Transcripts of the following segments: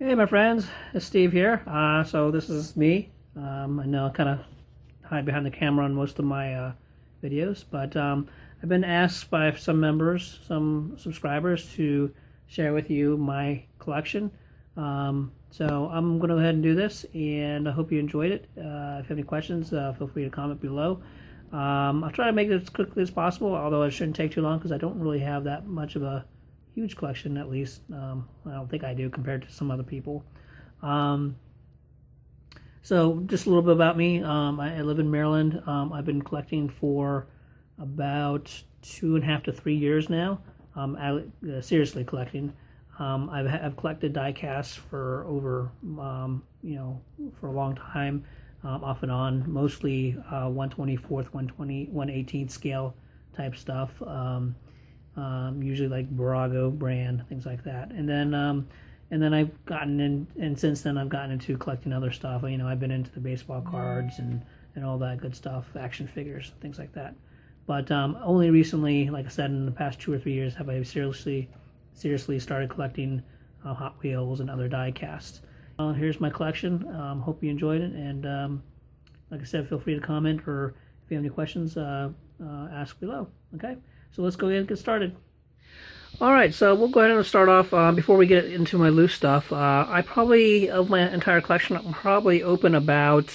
Hey my friends, it's Steve here. So this is me. I know I kind of hide behind the camera on most of my videos, but I've been asked by some members, some subscribers, to share with you my collection. So I'm going to go ahead and do this, and I hope you enjoyed it. If you have any questions, feel free to comment below. I'll try to make it as quickly as possible, although it shouldn't take too long because I don't really have that much of a huge collection, at least. I don't think I do compared to some other people. So just a little bit about me. I live in Maryland. I've been collecting for about 2.5 to 3 years now. Seriously collecting. I've collected die casts for over, for a long time, off and on, mostly 1/24th, 1/18th scale type stuff. Usually like Barago brand, things like that. And then I've gotten in, and since then I've gotten into collecting other stuff. I've been into the baseball cards and all that good stuff, action figures, things like that. But only recently, like I said, in the past 2 or 3 years, have I seriously started collecting Hot Wheels and other die casts. Here's my collection. Hope you enjoyed it, and like I said, feel free to comment, or if you have any questions, ask below. Okay, so let's go ahead and get started. Alright, so we'll go ahead and start off. Before we get into my loose stuff, I probably, of my entire collection, I'll probably open about,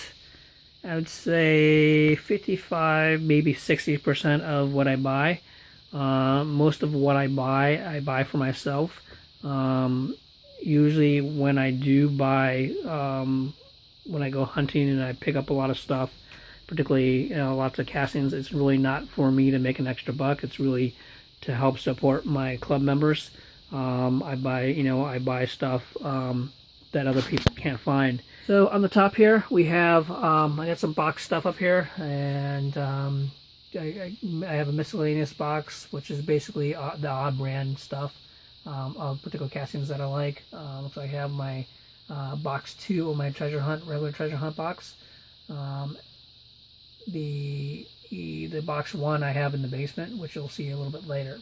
I would say, 55, maybe 60% of what I buy. Most of what I buy for myself. Usually when I do buy, when I go hunting and I pick up a lot of stuff, particularly lots of castings, it's really not for me to make an extra buck. It's really to help support my club members. I buy stuff that other people can't find. So on the top here we have, I got some box stuff up here, and I have a miscellaneous box, which is basically the odd brand stuff of particular castings that I like. Looks like I have my box 2 of my treasure hunt, regular treasure hunt box. The box 1 I have in the basement, which you'll see a little bit later.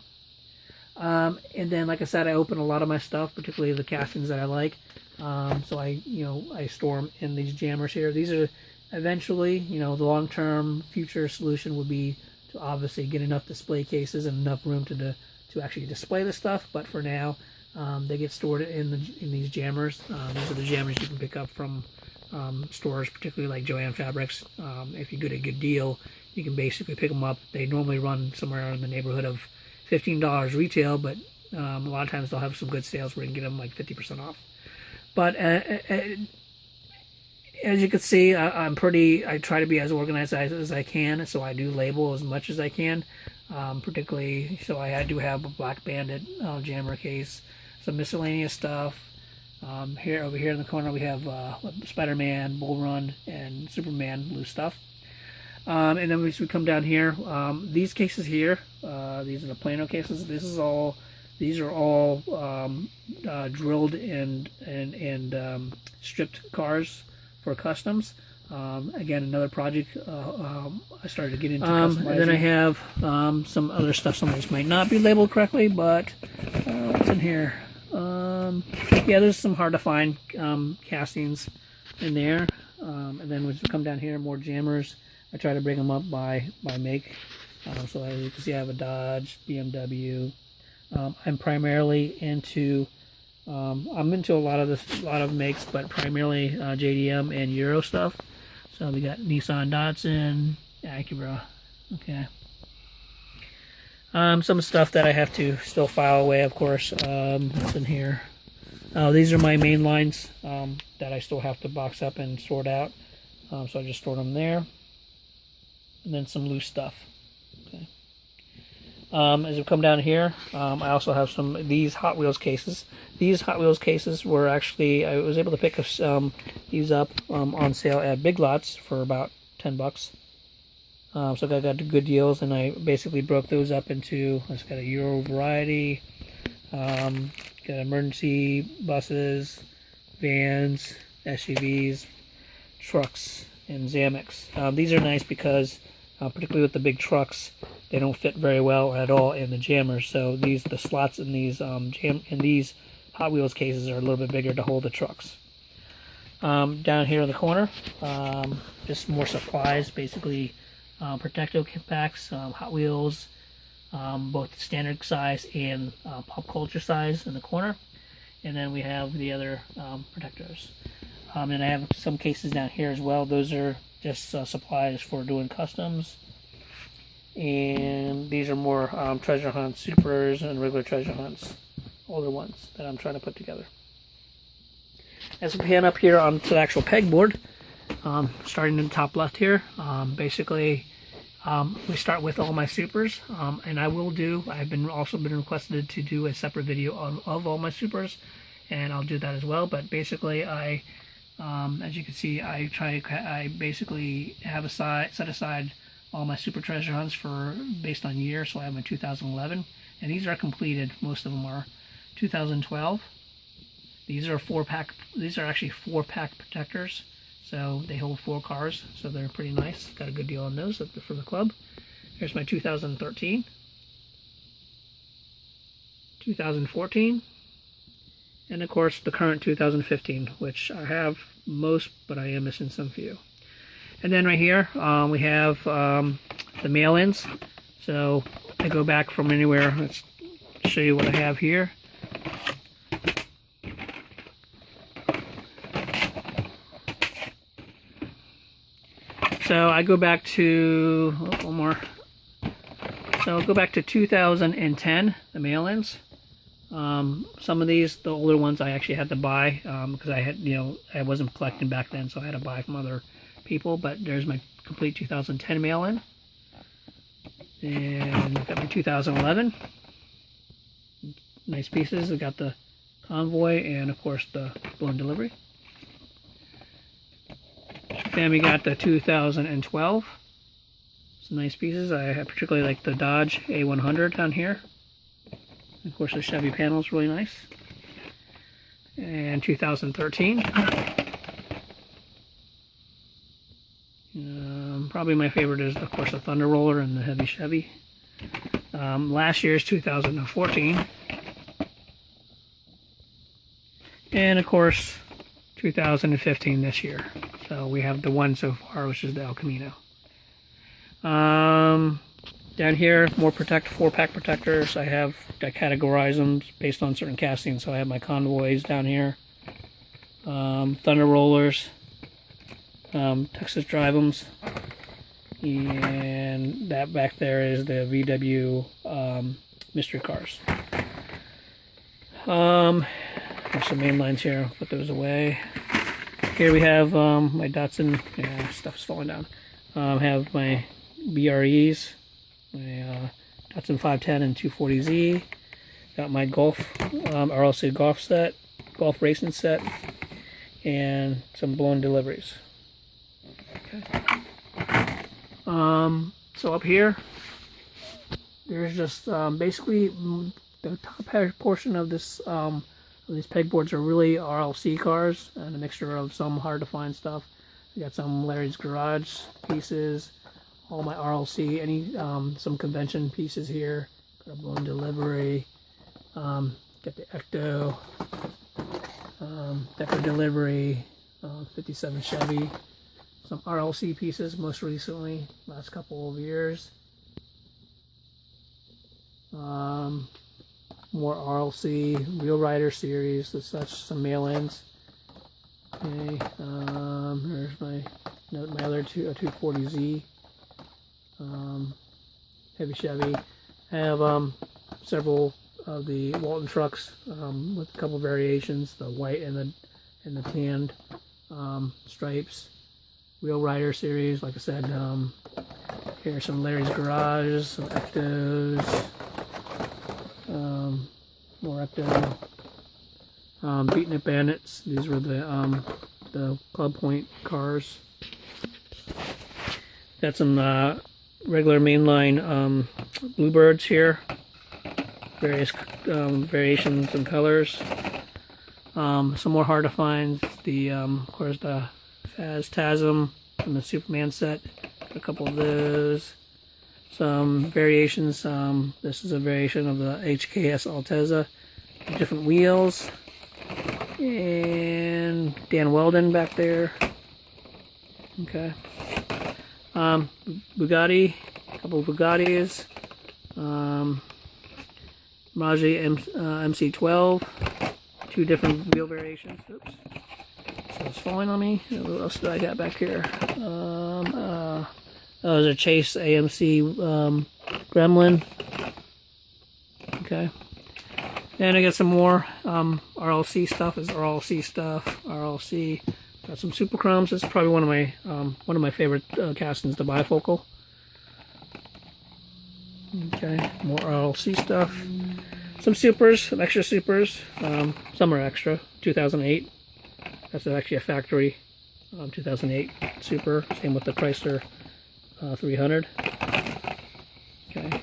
And then, like I said, I open a lot of my stuff, particularly the castings that I like. So I store them in these jammers here. These are eventually, the long-term future solution would be to obviously get enough display cases and enough room to actually display the stuff. But for now, they get stored in these jammers. These are the jammers you can pick up from stores, particularly like Joann Fabrics. If you get a good deal, you can basically pick them up. They normally run somewhere in the neighborhood of $15 retail, but a lot of times they'll have some good sales where you can get them like 50% off. But as you can see, I try to be as organized as I can, so I do label as much as I can. Particularly, so I do have a Black Bandit jammer case, some miscellaneous stuff. Over here in the corner we have Spider-Man, Bull Run, and Superman loose stuff. And then we come down here. These cases here, these are the Plano cases. These are all drilled and stripped cars for customs. Again, another project I started to get into customizing. And then I have some other stuff. Some of these might not be labeled correctly, but what's in here? Yeah, there's some hard to find castings in there. And then we come down here, more jammers. I try to bring them up by make. So as you can see, I have a Dodge, BMW. I'm primarily into I'm into a lot of makes, but primarily JDM and Euro stuff. So we got Nissan, Datsun, Acura. Okay. Some stuff that I have to still file away, of course. What's in here? These are my main lines that I still have to box up and sort out. So I just stored them there. And then some loose stuff. Okay. As we come down here, I also have these Hot Wheels cases. These Hot Wheels cases were actually, I was able to pick these up on sale at Big Lots for about $10. So I got good deals, and I basically broke those up into, I just got a Euro variety, got emergency buses, vans, SUVs, trucks, and Zamex. These are nice because particularly with the big trucks, they don't fit very well at all in the jammers. So the slots in these Hot Wheels cases are a little bit bigger to hold the trucks. Down here in the corner, just more supplies, basically Protecto packs, Hot Wheels, both standard size and pop culture size in the corner. And then we have the other protectors. And I have some cases down here as well. Those are just supplies for doing customs. And these are more treasure hunt supers and regular treasure hunts, older ones that I'm trying to put together. As we pan up here onto the actual pegboard, starting in the top left here, basically we start with all my supers, and I've also been requested to do a separate video of all my supers, and I'll do that as well. But basically, as you can see, I basically have set aside all my super treasure hunts based on year. So I have my 2011, and these are completed. Most of them are 2012. These are These are actually 4-pack protectors, so they hold 4 cars. So they're pretty nice. Got a good deal on those for the club. Here's my 2013, 2014, and of course the current 2015, which I have most, but I am missing some few. And then right here we have the mail-ins. So I go back from anywhere. Let's show you what I have here. So I go back to, one more. So I'll go back to 2010, the mail-ins. Some of these, the older ones, I actually had to buy because I wasn't collecting back then, so I had to buy from other people. But there's my complete 2010 mail-in. And I've got my 2011. Nice pieces. I got the convoy and, of course, the blown delivery. Then we got the 2012. Some nice pieces. I particularly like the Dodge A100 down here. And of course, the Chevy panel is really nice. And 2013. Probably my favorite is, of course, the Thunder Roller and the heavy Chevy. Last year's 2014. And of course, 2015 this year. So we have the one so far, which is the El Camino. Down here, more 4-pack protectors. I categorize them based on certain castings. So I have my convoys down here, Thunder Rollers, Texas Drive-Ems, and that back there is the VW mystery cars. There's some main lines here. I'll put those away. Here we have my Datsun. Yeah, stuff's falling down. I have my BREs, my Datsun 510 and 240Z. Got my Golf RLC Golf racing set, and some blown deliveries. Okay. So up here, there's just basically the top portion of this. These pegboards are really RLC cars and a mixture of some hard to find stuff. I got some Larry's Garage pieces, all my RLC, some convention pieces here. Got a blown delivery. Got the Ecto, Ecto delivery, 57 Chevy. Some RLC pieces most recently, last couple of years. More RLC, Wheel Rider series, as such, some mail-ins. Okay, here's my other 240Z, heavy Chevy. I have several of the Walton trucks with a couple variations, the white and the tanned stripes. Wheel Rider series, like I said. Here's some Larry's Garage, some Ectos. More Ecto. Beaten Up Bandits. These were the Club Point cars. Got some regular mainline Bluebirds here. Various variations and colors. Some more hard to find. Of course, the Tasm and the Superman set. Got a couple of those. Some variations. This is a variation of the HKS Altezza. Different wheels. And Dan Weldon back there. Okay. Bugatti, a couple of Bugattis. Raji MC12, 2 different wheel variations. Oops. So it's falling on me. What else do I got back here? There's a Chase AMC Gremlin. Okay. And I got some more RLC stuff. Is RLC stuff. RLC. Got some Super Chromes. This is probably one of my favorite castings, the bifocal. Okay, more RLC stuff. Some supers, some extra supers. Some are extra. 2008. That's actually a factory 2008 super. Same with the Chrysler 300. Okay,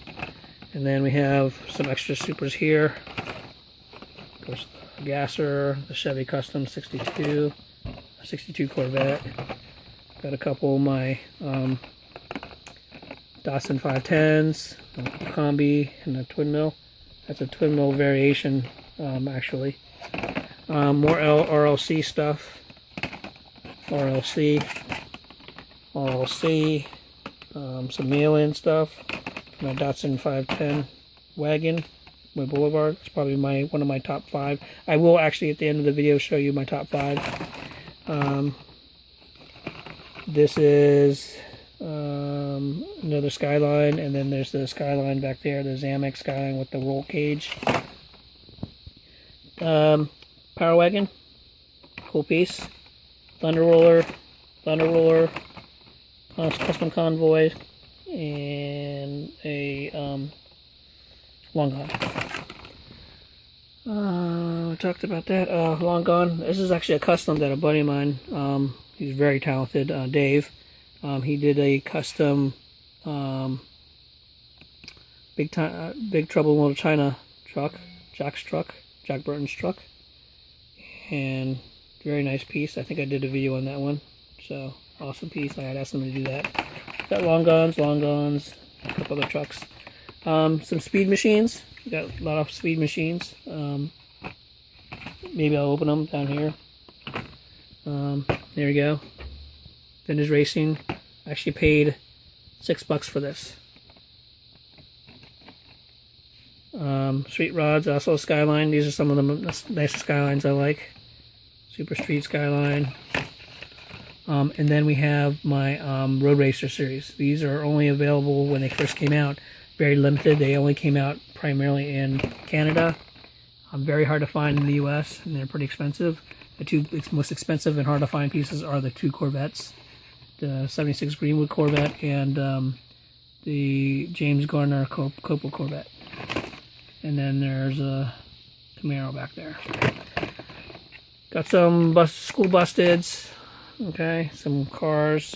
and then we have some extra supers here. Of course, the Gasser, the Chevy Custom 62 Corvette. Got a couple of my Datsun 510s, a combi, and a twin mill. That's a twin mill variation, actually. More RLC stuff. RLC. Some mail-in stuff. My Datsun 510 wagon, my Boulevard. It's probably one of my top 5. I will actually at the end of the video show you my top 5. This is another Skyline, and then there's the Skyline back there, the Zamex Skyline with the roll cage. Power Wagon, cool piece. Thunder Roller, Custom Convoy, and a Long Gone. We talked about that. Long Gone. This is actually a custom that a buddy of mine, he's very talented, Dave. He did a custom Big Trouble in Little China truck, Jack Burton's truck, and very nice piece. I think I did a video on that one, so awesome piece. I had asked him to do that. Got long guns, a couple other trucks, some speed machines. We got a lot of speed machines. Maybe I'll open them down here. There we go. Vintage Racing. I actually paid $6 for this. Street rods, also a Skyline. These are some of the nicer Skylines I like. Super Street Skyline. And then we have my Road Racer series. These are only available when they first came out. Very limited. They only came out primarily in Canada. Very hard to find in the US, and they're pretty expensive. The 2 most expensive and hard to find pieces are the 2 Corvettes. The 76 Greenwood Corvette and the James Garner Copel Corvette. And then there's a Camaro back there. Got some school busteds. Okay, some cars.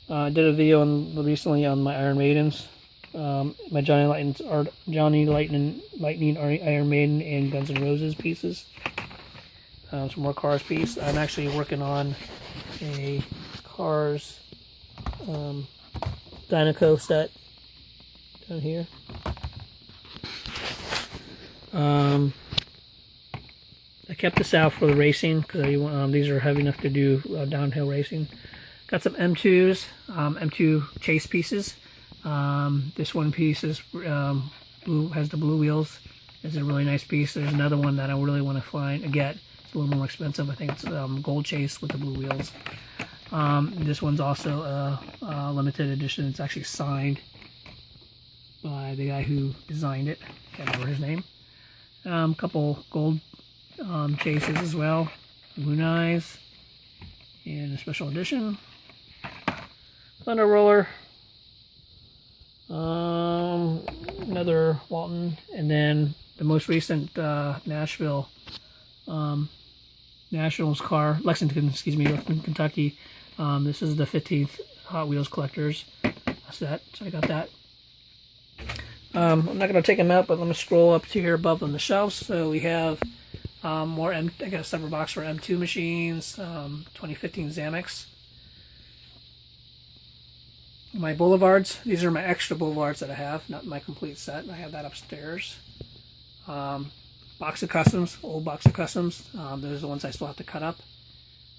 I did a video recently on my Iron Maidens. My Johnny Lightning Iron Maiden and Guns N' Roses pieces. Some more Cars piece. I'm actually working on a Cars Dynaco set down here. I kept this out for the racing because these are heavy enough to do downhill racing. Got some M2s, M2 chase pieces. This one piece is blue, has the blue wheels. It's a really nice piece. There's another one that I really want to get. It's a little more expensive. I think it's gold chase with the blue wheels. This one's also a limited edition. It's actually signed by the guy who designed it. Can't remember his name. A couple gold chases as well. Moon Eyes. And a special edition. Thunder Roller. Another Walton. And then the most recent Nashville Nationals car. Lexington, Kentucky. This is the 15th Hot Wheels Collectors set. So I got that. I'm not going to take them out, but let me scroll up to here above on the shelves. So we have more I got a separate box for M2 machines, 2015 Zamex. My Boulevards. These are my extra Boulevards that I have, not my complete set. I have that upstairs. box of customs, old box of customs. Those are the ones I still have to cut up.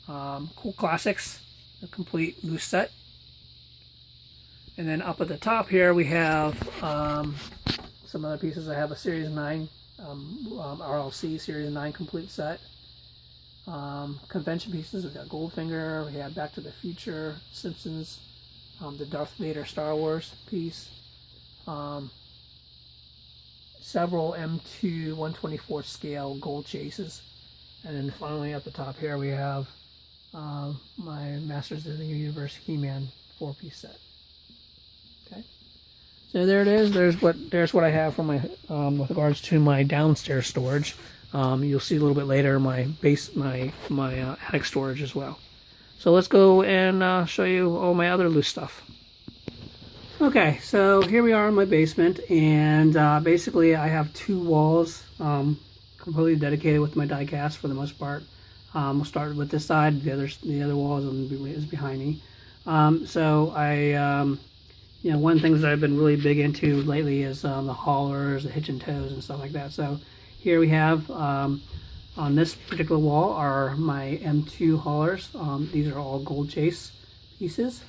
Cool Classics, a complete loose set. And then up at the top here we have some other pieces. I have a Series 9, RLC Series 9 complete set. Convention pieces, we've got Goldfinger, we have Back to the Future, Simpsons, the Darth Vader Star Wars piece, several M2 124 scale gold chases, and then finally at the top here we have my Masters of the Universe He-Man 4-piece set. Okay, so there it is. There's what I have for my with regards to my downstairs storage. You'll see a little bit later my attic storage as well. So let's go and show you all my other loose stuff. Okay, so here we are in my basement, and basically I have two walls completely dedicated with my diecast for the most part. We'll start with this side. The other wall is behind me. So I one of the things that I've been really big into lately is the haulers, the hitch and tows, and stuff like that. So here we have, on this particular wall are my M2 haulers. These are all gold chase pieces.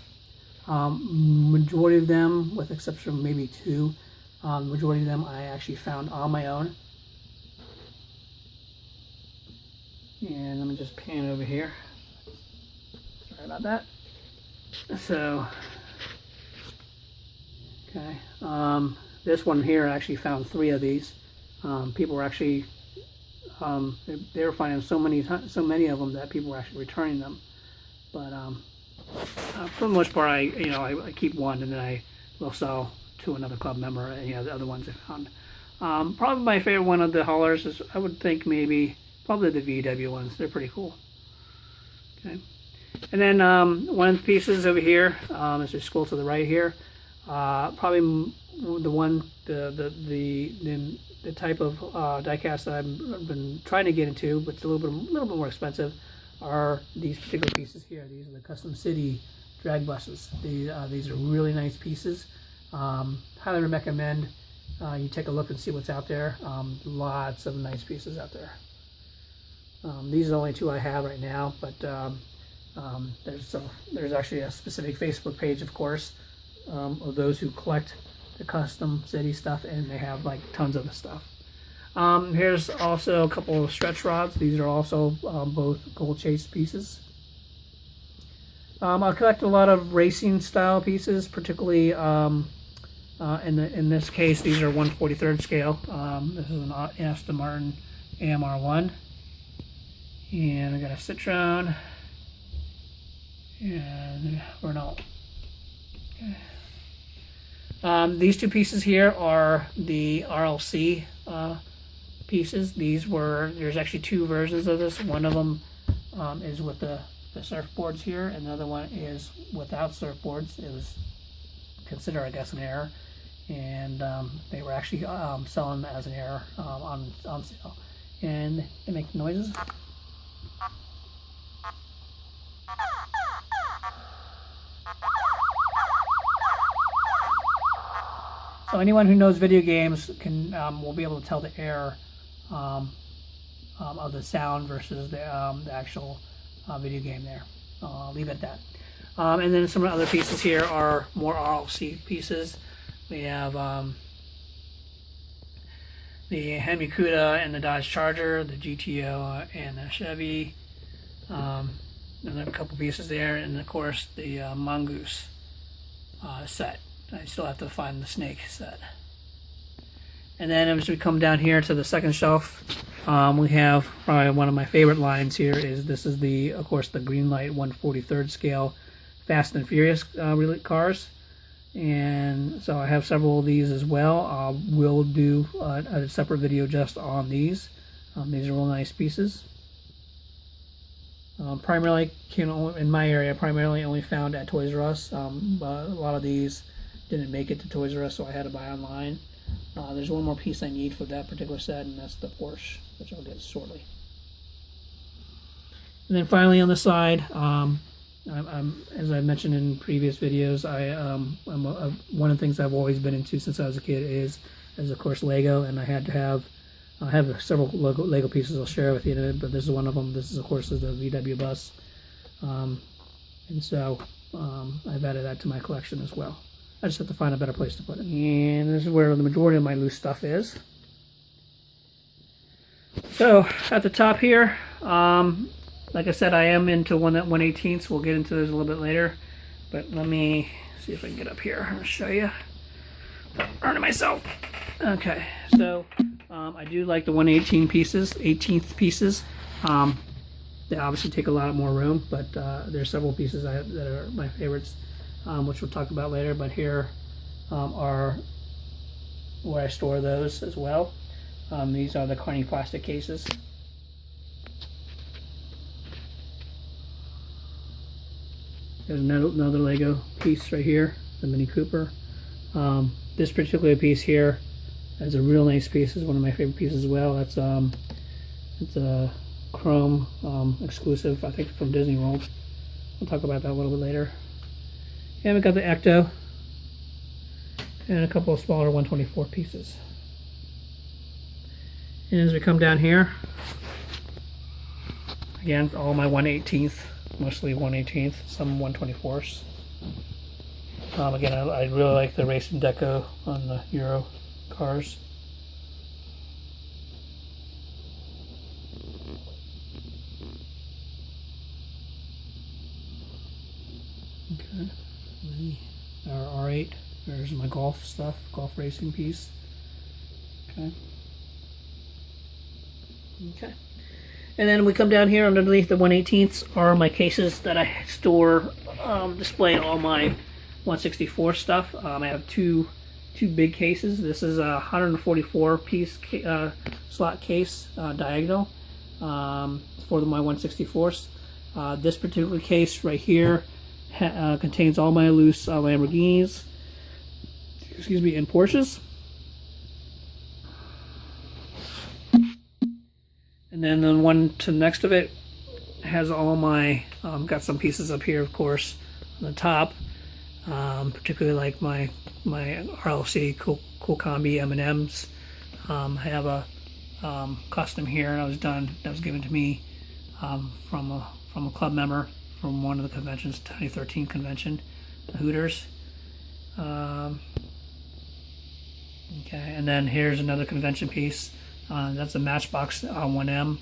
Majority of them, with exception of maybe two, majority of them I actually found on my own. And let me just pan over here. Sorry about that. So, okay. This one here, I actually found 3 of these. People were actually, they were finding so many of them that people were actually returning them. But for the most part, I keep one, and then I will sell to another club member any of the other ones I found. Probably my favorite one of the haulers is, I would think, probably the VW ones. They're pretty cool. Okay, and then one of the pieces over here, as we scroll to the right here, probably the type of diecast that I've been trying to get into, but it's a little bit more expensive, are these particular pieces here. These are the Custom City drag buses. These are really nice pieces. Highly recommend you take a look and see what's out there. Lots of nice pieces out there. These are the only 2 I have right now, but there's actually a specific Facebook page, of course, of those who collect the Custom City stuff, and they have like tons of the stuff. Here's also a couple of stretch rods. These are also both gold chase pieces. I collect a lot of racing style pieces, particularly in this case these are 1/43 scale. This is an Aston Martin AMR1, and I got a Citroen and Renault. Okay. These 2 pieces here are the RLC pieces. There's actually 2 versions of this. One of them is with the surfboards here, and the other one is without surfboards. It was considered, I guess, an error, and they were actually selling as an error on sale. And they make noises. So anyone who knows video games will be able to tell the error of the sound versus the actual video game there. I'll leave it at that. And then some of the other pieces here are more RLC pieces. We have the Hemi Cuda and the Dodge Charger, the GTO and the Chevy. And then a couple pieces there, and of course the Mongoose set. I still have to find the snake set. And then as we come down here to the second shelf, we have probably one of my favorite lines here. This is of course the Greenlight 1/43 scale Fast and Furious cars, and so I have several of these as well. We'll do a separate video just on these. These are real nice pieces. Primarily, in my area, primarily only found at Toys R Us. But a lot of these didn't make it to Toys R Us, so I had to buy online. There's one more piece I need for that particular set, and that's the Porsche, which I'll get shortly. And then finally on the side, as I mentioned in previous videos, one of the things I've always been into since I was a kid is of course Lego, and I had to have I have several Lego pieces I'll share with you in a minute, but this is one of them. This is, of course, is the VW bus. And so I've added that to my collection as well. I just have to find a better place to put it. And this is where the majority of my loose stuff is. So at the top here, like I said, I am into 1/18, so we'll get into this a little bit later. But let me see if I can get up here and show you. Earning myself. Okay, so I do like the 1/18 pieces, 18th pieces. They obviously take a lot more room, but there's several pieces that are my favorites, which we'll talk about later. But here are where I store those as well. These are the Carney plastic cases. There's another Lego piece right here, the Mini Cooper. This particular piece here is a real nice piece. It's one of my favorite pieces as well. It's a chrome exclusive, I think, from Disney World. We'll talk about that a little bit later. And we got the Ecto and a couple of smaller 124 pieces. And as we come down here, again, all my 1/18th, mostly 1/18th, some 124ths. Again, I really like the racing deco on the Euro cars. Okay, our R8. There's my golf stuff, golf racing piece. Okay. Okay. And then we come down here underneath the 1/18ths are my cases that I store, display all my 164 stuff. I have two big cases. This is a 144 piece slot case, diagonal, for my 164s. This particular case right here contains all my loose Lamborghinis, excuse me, and Porsches. And then the one to the next of it has all my, got some pieces up here, of course, on the top, particularly like my RLC Cool Combi M&Ms. I have a custom here, and that was given to me from a club member from one of the conventions, 2013 convention, the Hooters. Okay, and then here's another convention piece. That's a Matchbox 1M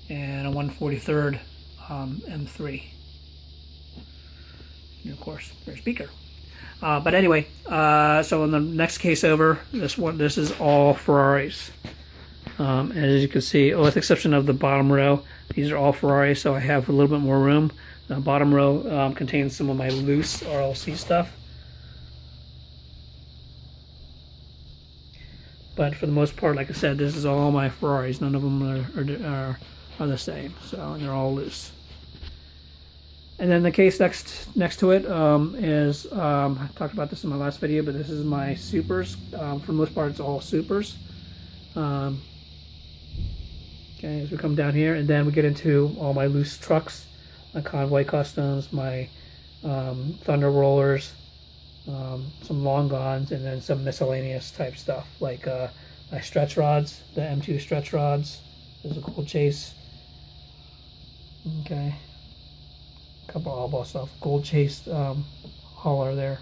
and a 143rd M3. And of course, there's Beaker. But anyway, so in the next case over, this is all Ferraris. As you can see, with the exception of the bottom row, these are all Ferraris, so I have a little bit more room. The bottom row contains some of my loose RLC stuff. But for the most part, like I said, this is all my Ferraris. None of them are the same, so they're all loose. And then the case next to it is, I talked about this in my last video, but this is my Supers. For the most part, it's all Supers. Okay, as we come down here, and then we get into all my loose trucks, my Convoy Customs, my Thunder Rollers, some long gons, and then some miscellaneous type stuff like my stretch rods, the M2 stretch rods. There's a Gold Chase. Okay, a couple oddball stuff. Gold Chase hauler there.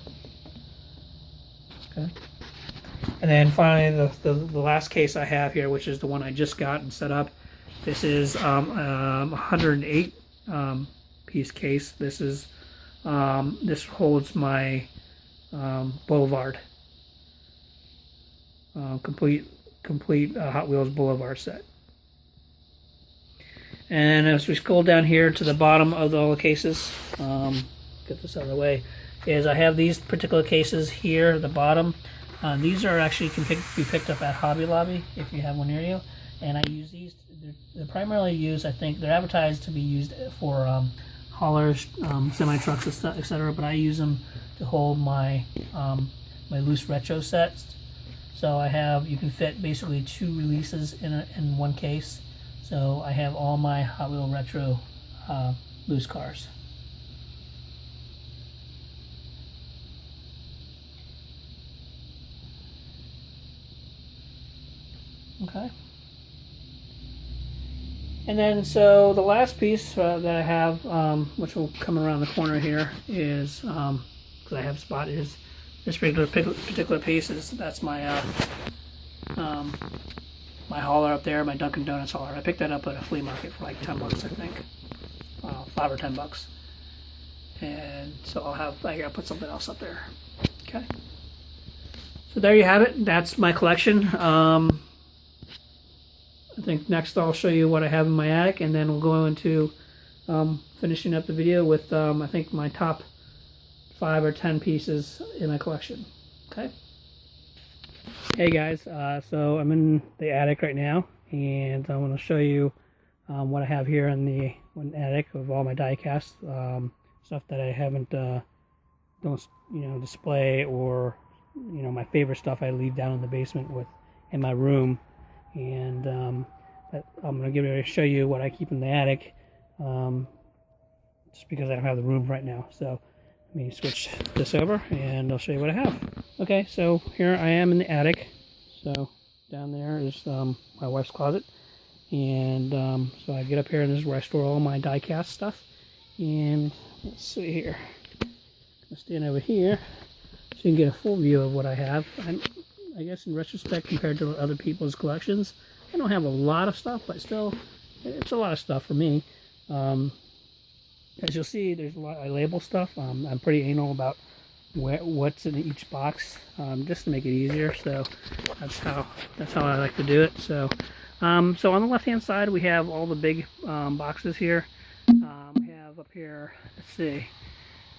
Okay, and then finally the last case I have here, which is the one I just got and set up. This is 108 piece case. This is this holds my Boulevard, complete Hot Wheels Boulevard set. And as we scroll down here to the bottom of all the cases, get this out of the way, is I have these particular cases here at the bottom. These are actually can be picked up at Hobby Lobby if you have one near you. And I use these. They're primarily used, I think, they're advertised to be used for haulers, semi-trucks, etc. But I use them to hold my my loose retro sets. So I have, you can fit basically 2 releases in one case. So I have all my Hot Wheel retro loose cars. Okay. And then, so the last piece that I have, which will come around the corner here, is because I have spotted is this particular piece. That's my my hauler up there, my Dunkin' Donuts hauler. I picked that up at a flea market for like $10, I think, $5 or $10. And so I gotta put something else up there. Okay. So there you have it. That's my collection. I think next I'll show you what I have in my attic, and then we'll go into finishing up the video with I think my top 5 or 10 pieces in my collection. Okay. Hey guys, so I'm in the attic right now, and I want to show you what I have here in the attic of all my die-cast stuff that I haven't don't display, or my favorite stuff I leave down in the basement in my room. And I'm going to show you what I keep in the attic, just because I don't have the room right now. So let me switch this over and I'll show you what I have. Okay, so here I am in the attic. So down there is my wife's closet, and so I get up here, and this is where I store all my die-cast stuff. And let's see here, I'll stand over here so you can get a full view of what I have. I guess in retrospect, compared to other people's collections, I don't have a lot of stuff, but still, it's a lot of stuff for me. As you'll see, there's a lot. I label stuff. I'm pretty anal about what's in each box, just to make it easier. So that's how I like to do it. So so on the left-hand side, we have all the big boxes here. We have up here, let's see,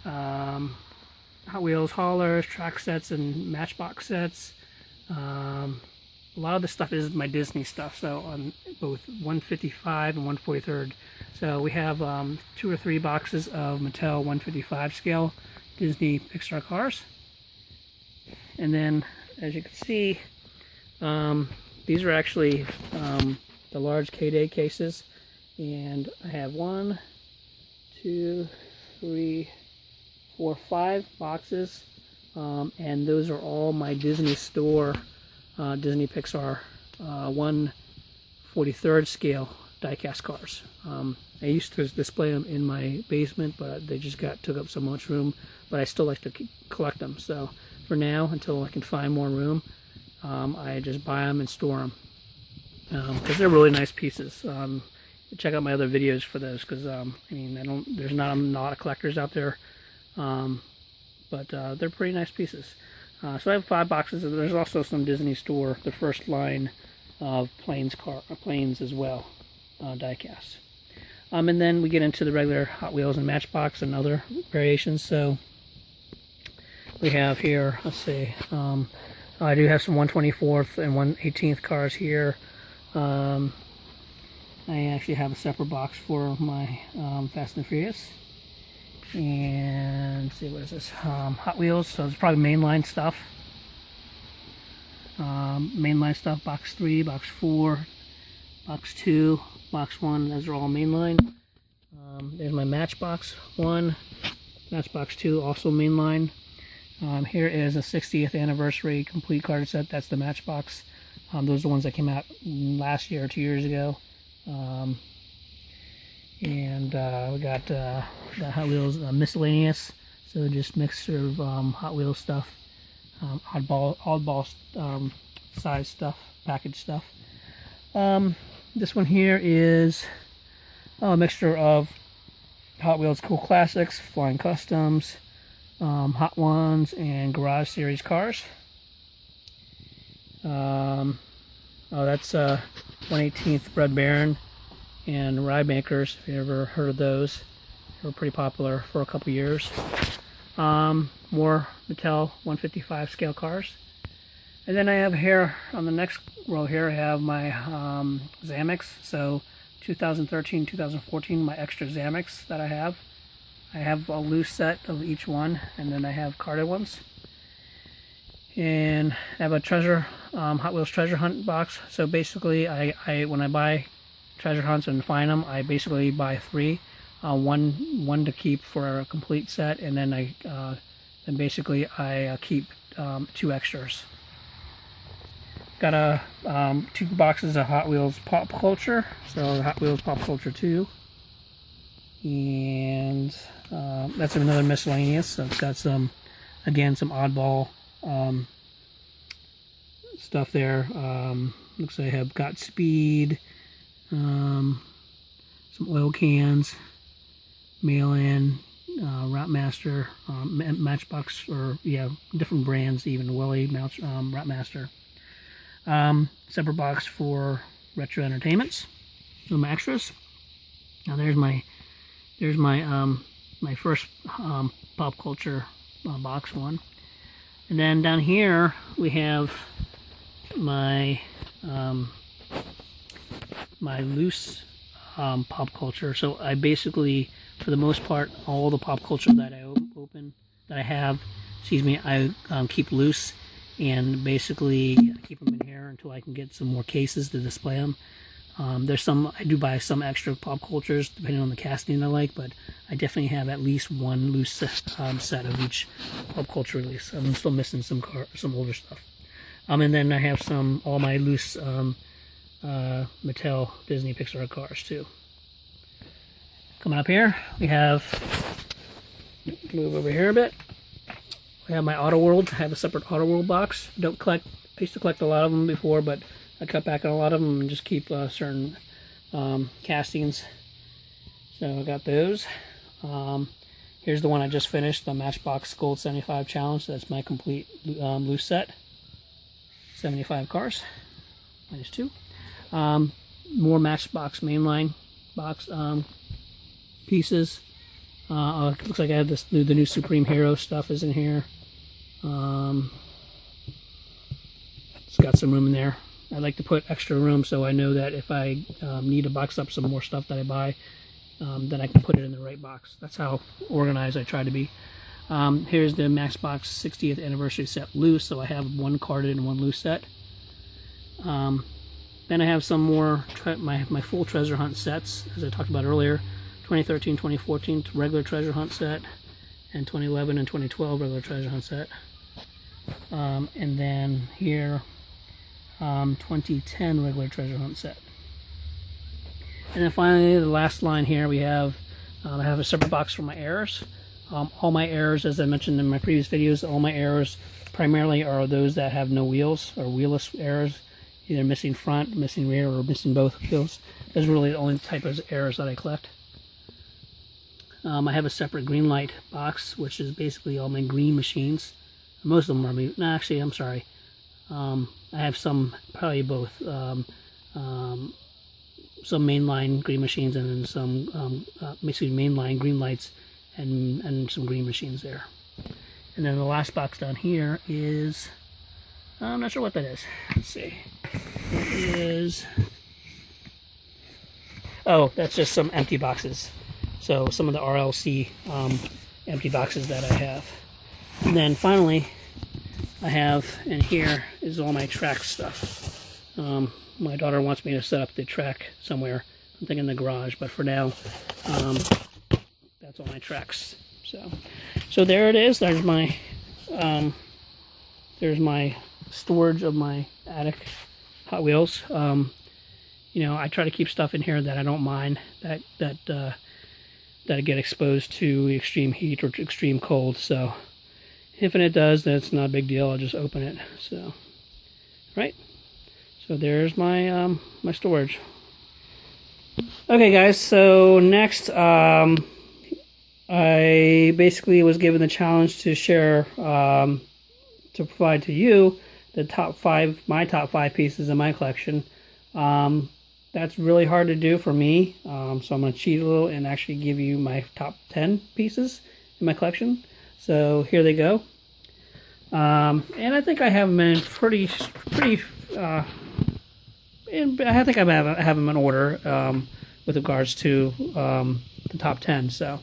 Hot Wheels haulers, track sets, and Matchbox sets. A lot of the stuff is my Disney stuff, so on both 155 and 143rd. So we have 2 or 3 boxes of Mattel 155 scale Disney Pixar cars. And then, as you can see, these are actually the large K-Day cases. And I have 1, 2, 3, 4, 5 boxes. And those are all my Disney Store, Disney Pixar 1/43rd scale die-cast cars. I used to display them in my basement, but they just took up so much room. But I still like to collect them. So for now, until I can find more room, I just buy them and store them, because they're really nice pieces. Check out my other videos for those, because I mean, there's not a lot of collectors out there. But they're pretty nice pieces. So I have 5 boxes. There's also some Disney Store, the first line of planes as well, die-cast. And then we get into the regular Hot Wheels and Matchbox and other variations. So we have here, let's see, I do have some 1/24th and 1/18th cars here. I actually have a separate box for my Fast and Furious. And let's see, what is this? Hot Wheels, so it's probably mainline stuff. Mainline stuff, box 3, box 4, box 2, box 1, those are all mainline. There's my Matchbox 1, Matchbox 2, also mainline. Here is a 60th anniversary complete card set, that's the Matchbox. Those are the ones that came out last year or 2 years ago. And we got the Hot Wheels miscellaneous, so just mixture of Hot Wheels stuff, oddball size stuff, package stuff. This one here is a mixture of Hot Wheels Cool Classics, Flying Customs, Hot Ones, and Garage Series cars. That's 1/18th Red Baron and Ride Makers, if you ever heard of those. They were pretty popular for a couple years. More Mattel 155 scale cars. And then I have here, on the next row here, I have my Zamex. So 2013, 2014, my extra Zamex that I have. I have a loose set of each one, and then I have carded ones. And I have a Hot Wheels treasure hunt box. So basically, when I buy treasure hunts and find them, I basically buy 3, one to keep for a complete set, and then I keep 2 extras. got a 2 boxes of Hot Wheels Pop Culture, so Hot Wheels Pop Culture 2, and that's another miscellaneous. So it's got some, again, some oddball stuff there. Looks like I have got Speed, some oil cans, mail-in, Route Master, Matchbox, or yeah, different brands, even Willie, Route Master. Separate box for retro entertainments, some extras. Now there's my my first pop culture box one, and then down here we have my my loose pop culture. So I basically, for the most part, all the pop culture that I have, I keep loose, and basically I keep them in here until I can get some more cases to display them. There's some, I do buy some extra pop cultures depending on the casting I like, but I definitely have at least one loose set of each pop culture release. I'm still missing some older stuff. And then I have all my loose Mattel, Disney, Pixar cars too. Coming up here, we have, move over here a bit. We have my Auto World. I have a separate Auto World box. I used to collect a lot of them before, but I cut back on a lot of them and just keep certain castings. So I got those. Here's the one I just finished, the Matchbox Gold 75 Challenge. That's my complete loose set. 75 cars, minus 2. More Matchbox mainline box pieces. Looks like I have the new Supreme Hero stuff is in here. It's got some room in there. I like to put extra room so I know that if I need to box up some more stuff that I buy, then I can put it in the right box. That's how organized I try to be. Here's the Matchbox 60th Anniversary Set Loose, so I have one carded and one loose set. Then I have some more, my full treasure hunt sets, as I talked about earlier. 2013, 2014 regular treasure hunt set, and 2011 and 2012 regular treasure hunt set. And then here, 2010 regular treasure hunt set. And then finally, the last line here, we have, I have a separate box for my errors. All my errors, as I mentioned in my previous videos, all my errors primarily are those that have no wheels, or wheelless errors, either missing front, missing rear, or missing both wheels. Those are really the only type of errors that I collect. I have a separate green light box, which is basically all my green machines. Most of them are, no, actually, I'm sorry. I have some, probably both, some mainline green machines and then some, basically mainline green lights and some green machines there. And then the last box down here is, I'm not sure what that is. Let's see. It is, oh, that's just some empty boxes. So some of the RLC empty boxes that I have. And then finally, I have in here is all my track stuff. My daughter wants me to set up the track somewhere. I'm thinking the garage, but for now, that's all my tracks. So there it is. There's my storage of my attic Hot Wheels. You know, I try to keep stuff in here that I don't mind that I get exposed to extreme heat or extreme cold. So if it does, that's not a big deal. I'll just open it. So, right. So there's my my storage. Okay, guys. So next, I basically was given the challenge to share, to provide to you the my top five pieces in my collection. That's really hard to do for me, so I'm going to cheat a little and actually give you my top 10 pieces in my collection. So here they go. And I think I have them in I think I have them in order with regards to the top 10. So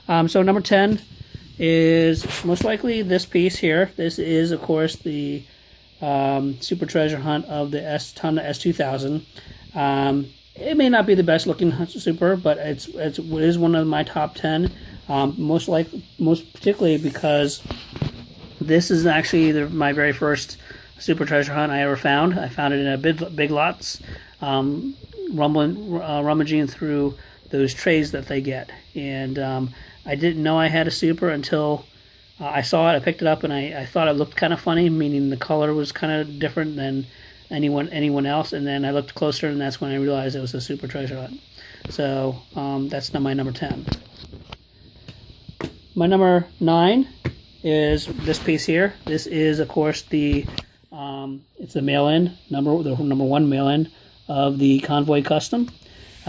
number 10 is most likely this piece here. This is, of course, the Super Treasure Hunt of the Tonda S2000. It may not be the best looking Super, but it is one of my top 10. Most particularly because this is actually my very first super treasure hunt I ever found. I found it in a big lots, rummaging through those trays that they get, and I didn't know I had a super until I saw it. I picked it up and I thought it looked kind of funny, meaning the color was kind of different than anyone else. And then I looked closer, and that's when I realized it was a super treasure hunt. So that's my number 10. My number 9 is this piece here. This is, of course, the it's the mail-in the number 1 mail-in of the Convoy Custom.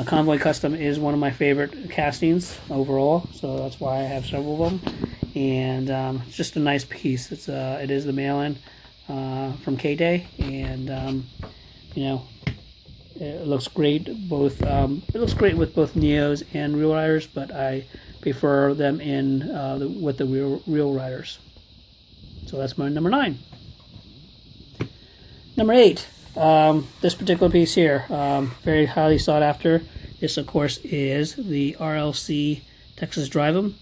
Convoy Custom is one of my favorite castings overall, so that's why I have several of them. And it's just a nice piece. It is the mail-in from K-Day, and you know, it looks great. It looks great with both Neos and Real Riders, but I prefer them in with the Real Riders. So that's my number 9. Number 8. This particular piece here, very highly sought after. This, of course, is the RLC Texas Drive 'em.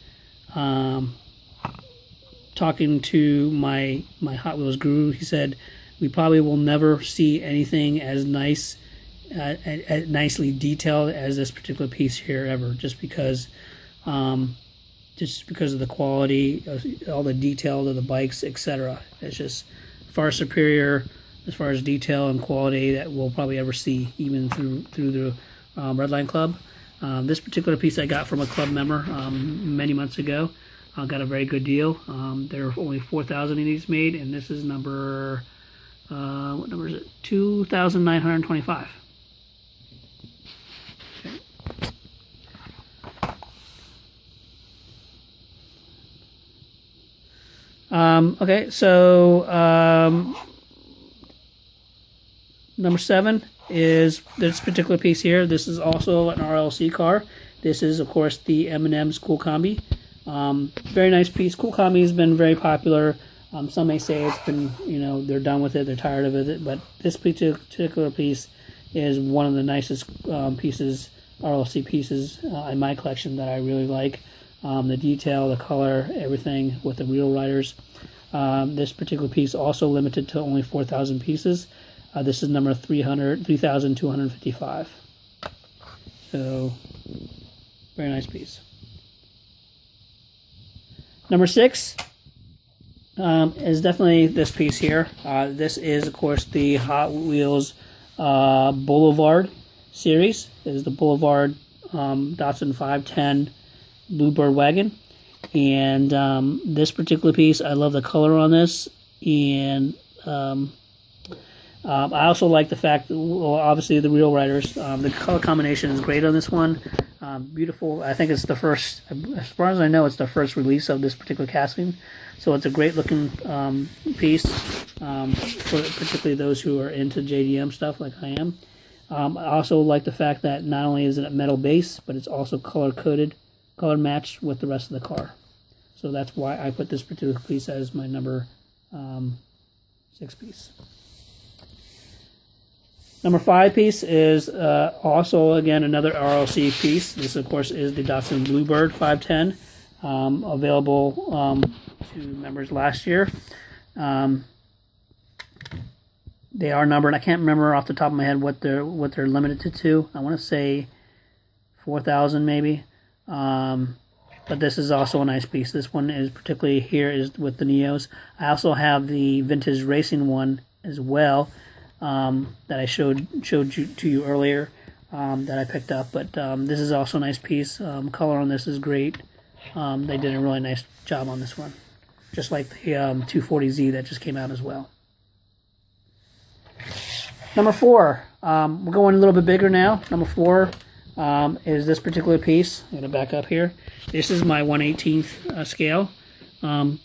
Talking to my Hot Wheels guru, he said we probably will never see anything as nice, nicely detailed as this particular piece here ever, just because of the quality, all the detail of the bikes, etc. It's just far superior as far as detail and quality that we'll probably ever see, even through the Redline Club. This particular piece I got from a club member many months ago. I got a very good deal. There are only 4,000 of these made, and this is number, what number is it? 2,925. Okay, so number 7 is this particular piece here. This is also an RLC car. This is, of course, the M&M's Cool Combi. Very nice piece. Cool Combi has been very popular. Some may say it's been, they're done with it, they're tired of it, but this particular piece is one of the nicest pieces, RLC pieces in my collection that I really like. The detail, the color, everything with the Real Riders. This particular piece also limited to only 4,000 pieces. This is number 3,255. So, very nice piece. Number 6 is definitely this piece here. This is, of course, the Hot Wheels Boulevard series. This is the Boulevard Datsun 510 Bluebird wagon. And this particular piece, I love the color on this. And I also like the fact that, well, obviously the Real Riders, the color combination is great on this one. Beautiful. I think it's the first, as far as I know, it's the first release of this particular casting. So it's a great looking piece, for particularly those who are into JDM stuff like I am. I also like the fact that not only is it a metal base, but it's also color coded, color matched with the rest of the car. So that's why I put this particular piece as my number 6 piece. Number 5 piece is also, again, another RLC piece. This, of course, is the Datsun Bluebird 510, available to members last year. They are numbered. I can't remember off the top of my head what they're limited to. I want to say 4,000 maybe. But this is also a nice piece. This one is particularly here is with the Neos. I also have the vintage racing one as well. That I showed to you earlier, that I picked up, but this is also a nice piece. Color on this is great. They did a really nice job on this one, just like the 240Z that just came out as well. Number 4, we're going a little bit bigger now. Number 4 is this particular piece. I'm going to back up here. This is my 1/18th scale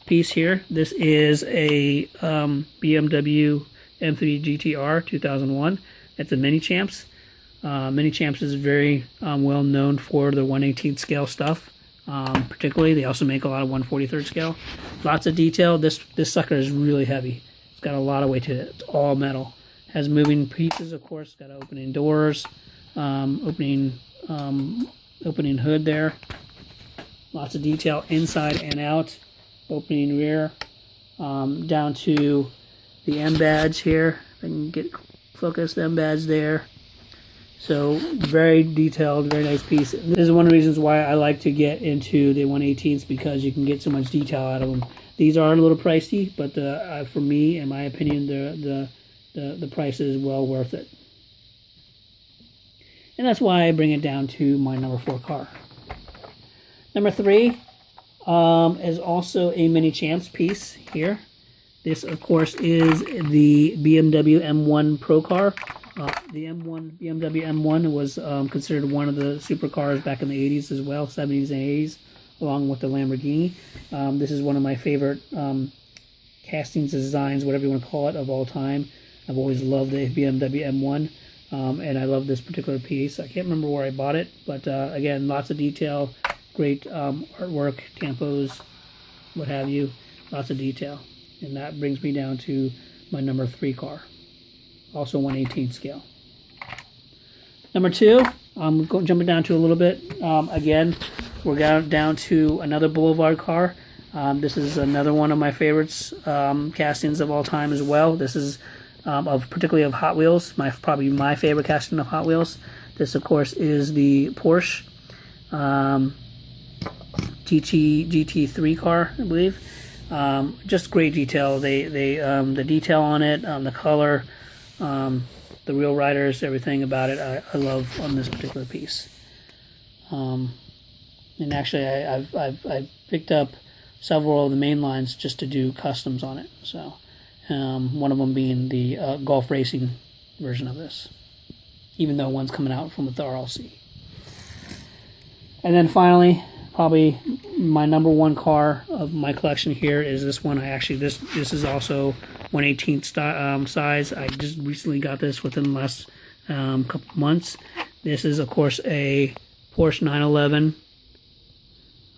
piece here. This is a BMW M3 GTR 2001. It's a Mini Champs. Mini Champs is very well known for the 1/18th scale stuff. Particularly, they also make a lot of 1/43rd scale. Lots of detail. This sucker is really heavy. It's got a lot of weight to it. It's all metal. Has moving pieces, of course. Got opening doors, opening hood there. Lots of detail inside and out. Opening rear, down to the M badge here. If I can get focused M badge there. So very detailed, very nice piece. This is one of the reasons why I like to get into the 1/18s, because you can get so much detail out of them. These are a little pricey, but for me, in my opinion, the price is well worth it. And that's why I bring it down to my number 4 car. Number 3 is also a Mini Champs piece here. This, of course, is the BMW M1 Pro car. The BMW M1 was considered one of the supercars back in the 80s as well, 70s and 80s, along with the Lamborghini. This is one of my favorite castings, designs, whatever you want to call it, of all time. I've always loved the BMW M1, and I love this particular piece. I can't remember where I bought it, but again, lots of detail, great artwork, tampos, what have you, lots of detail. And that brings me down to my number 3 car, also 1/18 scale. Number 2, I'm jumping down to a little bit. Again, we're down to another Boulevard car. This is another one of my favorites, castings of all time as well. This is particularly of Hot Wheels, probably my favorite casting of Hot Wheels. This, of course, is the Porsche GT3 car, I believe. Just great detail. The detail on it, the color, the real riders, everything about it, I love on this particular piece. And actually, I've picked up several of the main lines just to do customs on it. So, one of them being the golf racing version of this, even though one's coming out from with the RLC. And then finally, probably my number 1 car of my collection here is this one. This is also 1/18 size. I just recently got this within the last couple months. This is, of course, a Porsche 911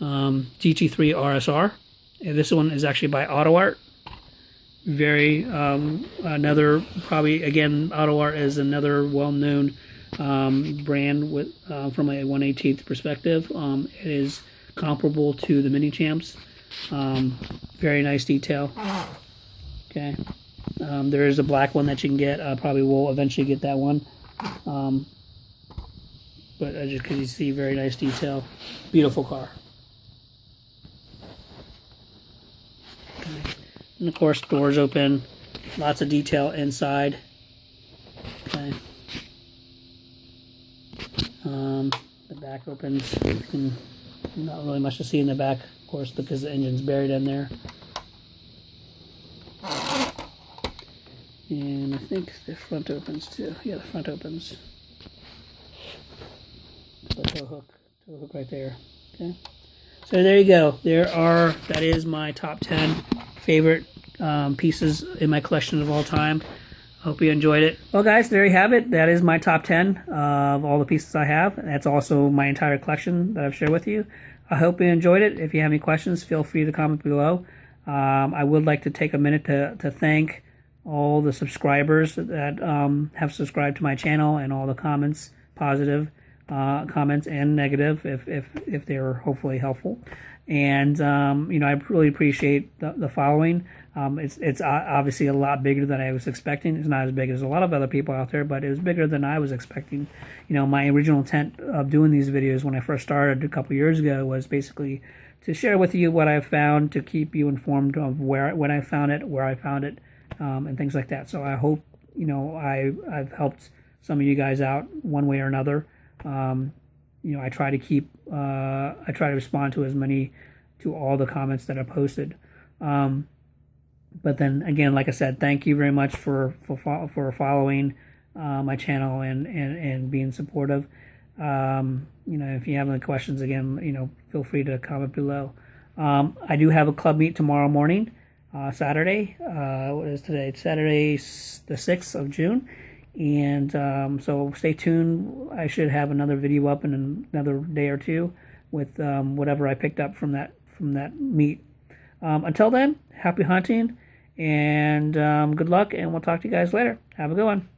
GT3 RSR. And this one is actually by Auto Art. Very another, probably, again, Auto Art is another well-known brand with from a 1/18 perspective. It is comparable to the Mini Champs. Very nice detail. Okay. There is a black one that you can get. I probably will eventually get that one. But as you can see, very nice detail. Beautiful car. Okay. And of course, doors open. Lots of detail inside. Okay. The back opens. Not really much to see in the back, of course, because the engine's buried in there. And I think the front opens too. Yeah, the front opens. The tow hook right there. Okay. So there you go. That is my top 10 favorite pieces in my collection of all time. Hope you enjoyed it. Well, guys, there you have it. That is my top 10 of all the pieces I have. That's also my entire collection that I've shared with you. I hope you enjoyed it. If you have any questions, feel free to comment below. I would like to take a minute to thank all the subscribers that have subscribed to my channel, and all the comments, positive comments and negative, if they were hopefully helpful. And I really appreciate the following. It's obviously a lot bigger than I was expecting. It's not as big as a lot of other people out there, but it was bigger than I was expecting. My original intent of doing these videos when I first started a couple years ago was basically to share with you what I've found, to keep you informed of when I found it, where I found it, and things like that. So I hope I've helped some of you guys out one way or another. I try to respond to all the comments that are posted. But then again, like I said, thank you very much for following my channel and being supportive. If you have any questions, again, feel free to comment below. I do have a club meet tomorrow morning, Saturday. What is today? It's Saturday, the 6th of June. And so stay tuned. I should have another video up in another day or two with whatever I picked up from that meet. Until then, happy hunting and good luck, and we'll talk to you guys later. Have a good one.